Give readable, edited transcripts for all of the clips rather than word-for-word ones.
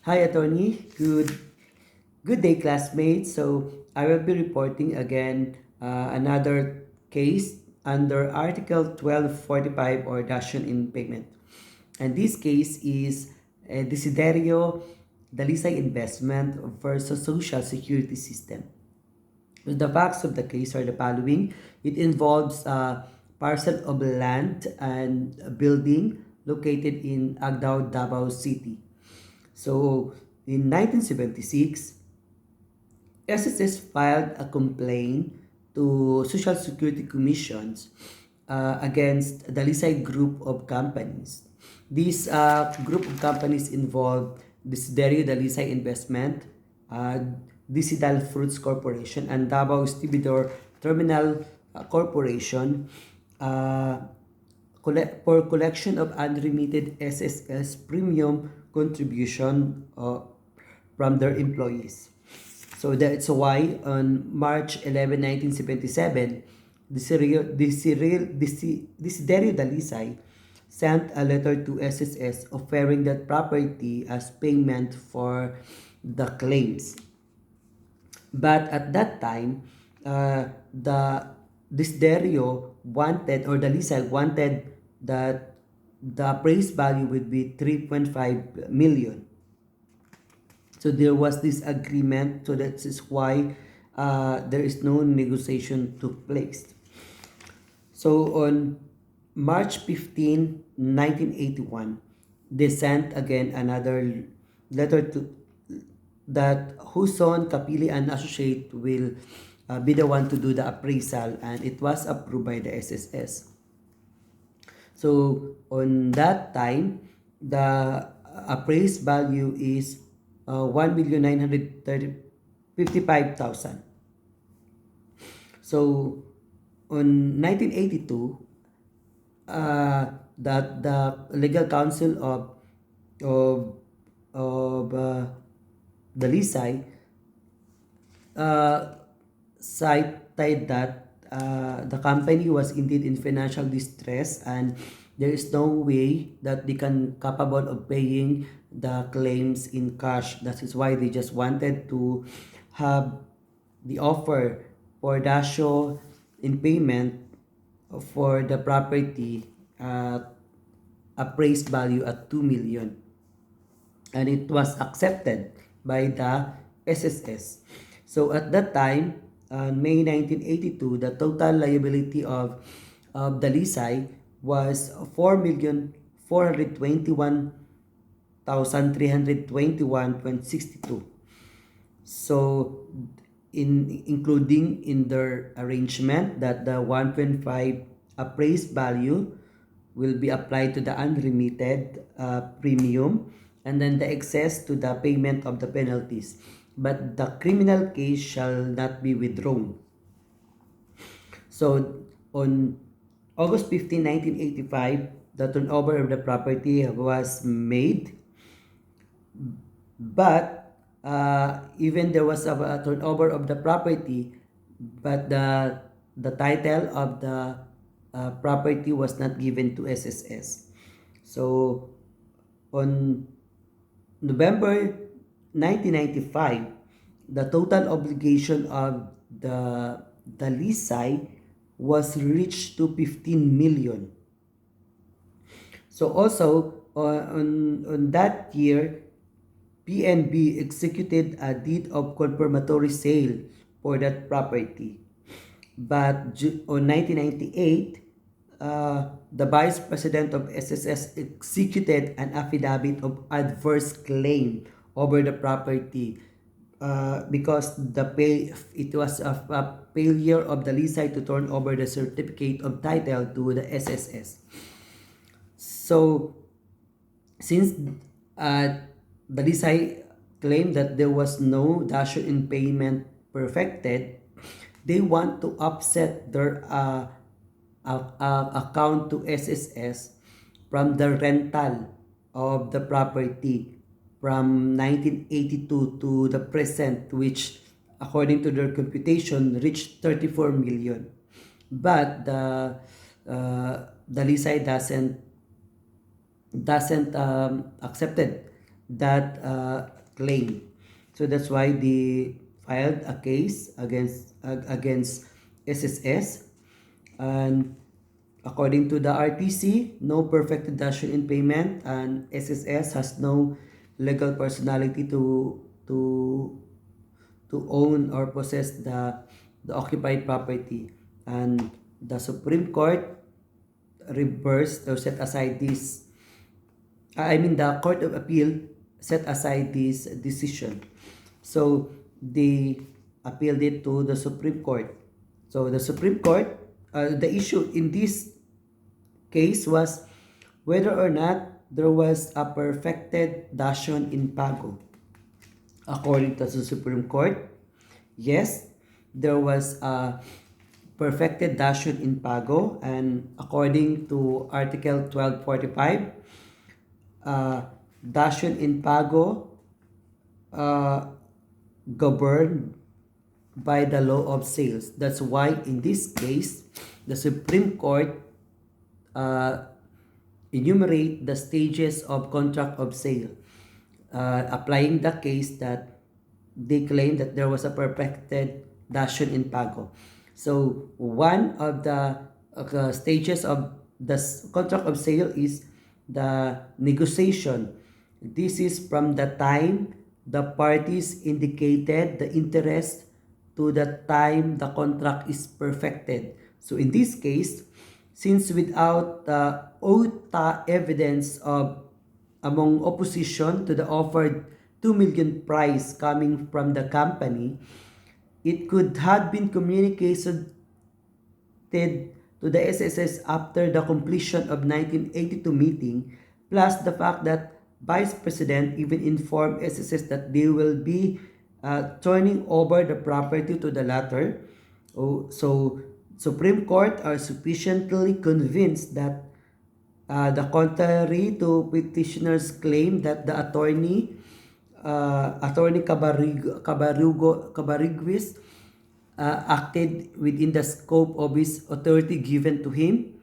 Hi, attorney. Good day, classmates. So I will be reporting again another case under Article 1245 or Dacian in payment. And this case is Desiderio Dalisay Investment versus Social Security System. The facts of the case are the following. It involves a parcel of land and a building located in Agdao, Davao City. So in 1976, SSS filed a complaint to Social Security Commissions against Dalisay group of companies. This group of companies involved Desiderio Dalisay Investment, uh, Disidal Fruits Corporation, and Davao Stevedore Terminal Corporation uh, for collection of unremitted SSS premium contribution from their employees. So that's why on March 11, 1977, Desiderio Dalisay sent a letter to SSS offering that property as payment for the claims. But at that time, the Desiderio wanted, or the Dalisay wanted, that the appraised value would be 3.5 million. So there was this agreement, so that is why there is no negotiation took place. So on March 15, 1981, they sent again another letter to that Huson, Kapili, and Associate will be the one to do the appraisal, and it was approved by the SSS. So on that time, the appraised value is 1,955,000. So on 1982, that the legal counsel of the Lisay uh, cited that the company was indeed in financial distress, and there is no way that they can capable of paying the claims in cash. That is why they just wanted to have the offer for Dasho in payment for the property appraised value at 2 million, and it was accepted by the SSS. So at that time, May 1982, the total liability of the Lisay was 4,421,321.62. So including in their arrangement that the 1.5 appraised value will be applied to the unremitted premium, and then the excess to the payment of the penalties. But the criminal case shall not be withdrawn. So on August 15, 1985, the turnover of the property was made, but even there was a turnover of the property, but the title of the property was not given to SSS. So on November 1995, the total obligation of the Lisay was reached to 15 million. So also on that year, PNB executed a deed of confirmatory sale for that property. But on 1998, the Vice President of SSS executed an affidavit of adverse claim over the property because it was a failure of the Lisay to turn over the certificate of title to the SSS. So since the Dalisay claimed that there was no dasher in payment perfected, they want to offset their account to SSS from the rental of the property from 1982 to the present, which according to their computation reached 34 million. But the Dalisay doesn't accepted that claim. So that's why they filed a case against SSS. And according to the RTC, no perfected dash in payment, and SSS has no legal personality to own or possess the occupied property. And the Supreme Court reversed or set aside this. The Court of Appeal set aside this decision. So they appealed it to the Supreme Court. So the Supreme Court, the issue in this case was whether or not there was a perfected dation in pago. According to the Supreme Court, yes, there was a perfected dation in pago, and according to Article 1245, dation in pago governed by the law of sales. That's why in this case, the Supreme Court enumerate the stages of contract of sale, applying the case that they claim that there was a perfected dation in pago. So one of the stages of the contract of sale is the negotiation. This is from the time the parties indicated the interest to the time the contract is perfected. So in this case, since without OTA evidence of among opposition to the offered 2 million price coming from the company, it could have been communicated to the SSS after the completion of 1982 meeting, plus the fact that Vice President even informed SSS that they will be turning over the property to the latter. So Supreme Court are sufficiently convinced that the contrary to petitioner's claim that the attorney Cabariguis acted within the scope of his authority given to him,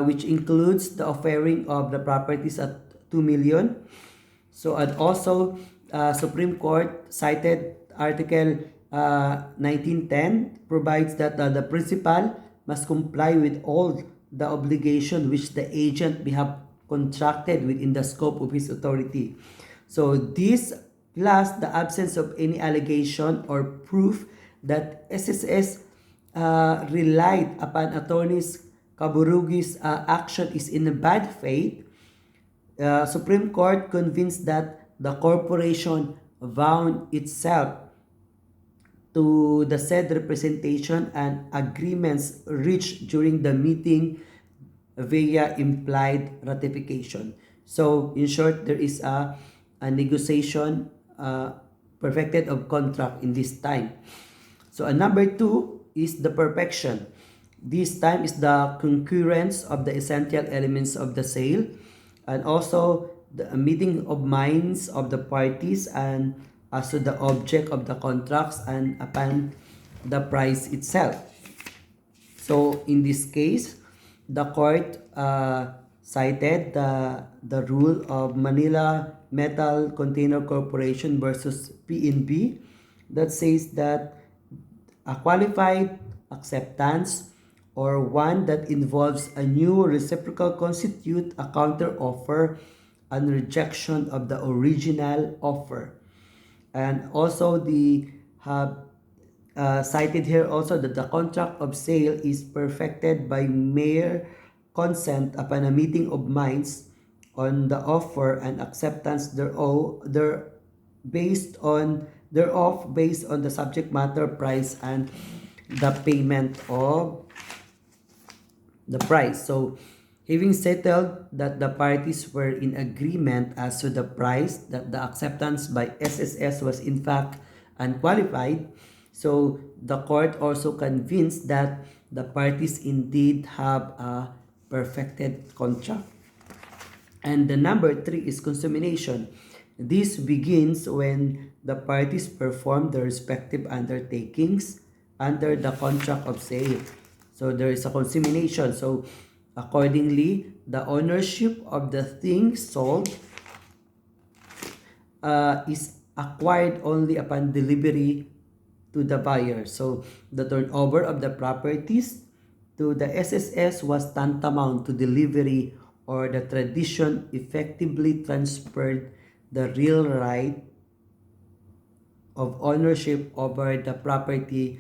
which includes the offering of the properties at 2 million. So, and also Supreme Court cited Article 1910 provides that the principal must comply with all the obligation which the agent have contracted within the scope of his authority. So this, plus the absence of any allegation or proof that SSS relied upon attorneys Cabarugi's action is in bad faith, Supreme Court convinced that the corporation bound itself to the said representation and agreements reached during the meeting via implied ratification. So, in short, there is a negotiation perfected of contract in this time. So, number 2 is the perfection. This time is the concurrence of the essential elements of the sale, and also the meeting of minds of the parties, and as to the object of the contracts and upon the price itself. So in this case, the court cited the rule of Manila Metal Container Corporation versus PNB that says that a qualified acceptance or one that involves a new reciprocal constitute a counter offer and rejection of the original offer. And also the cited here also that the contract of sale is perfected by mere consent upon a meeting of minds on the offer and acceptance thereof based on the subject matter, price, and the payment of the price. So having settled that the parties were in agreement as to the price, that the acceptance by SSS was in fact unqualified, so the court also convinced that the parties indeed have a perfected contract. And the number 3 is consummation. This begins when the parties perform their respective undertakings under the contract of sale. So there is a consummation. So accordingly, the ownership of the thing sold is acquired only upon delivery to the buyer. So the turnover of the properties to the SSS was tantamount to delivery, or the tradition effectively transferred the real right of ownership over the property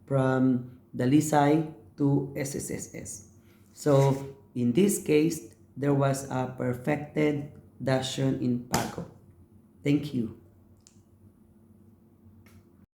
from Dalisay to SSS. So in this case, there was a perfected dasion in pago. Thank you.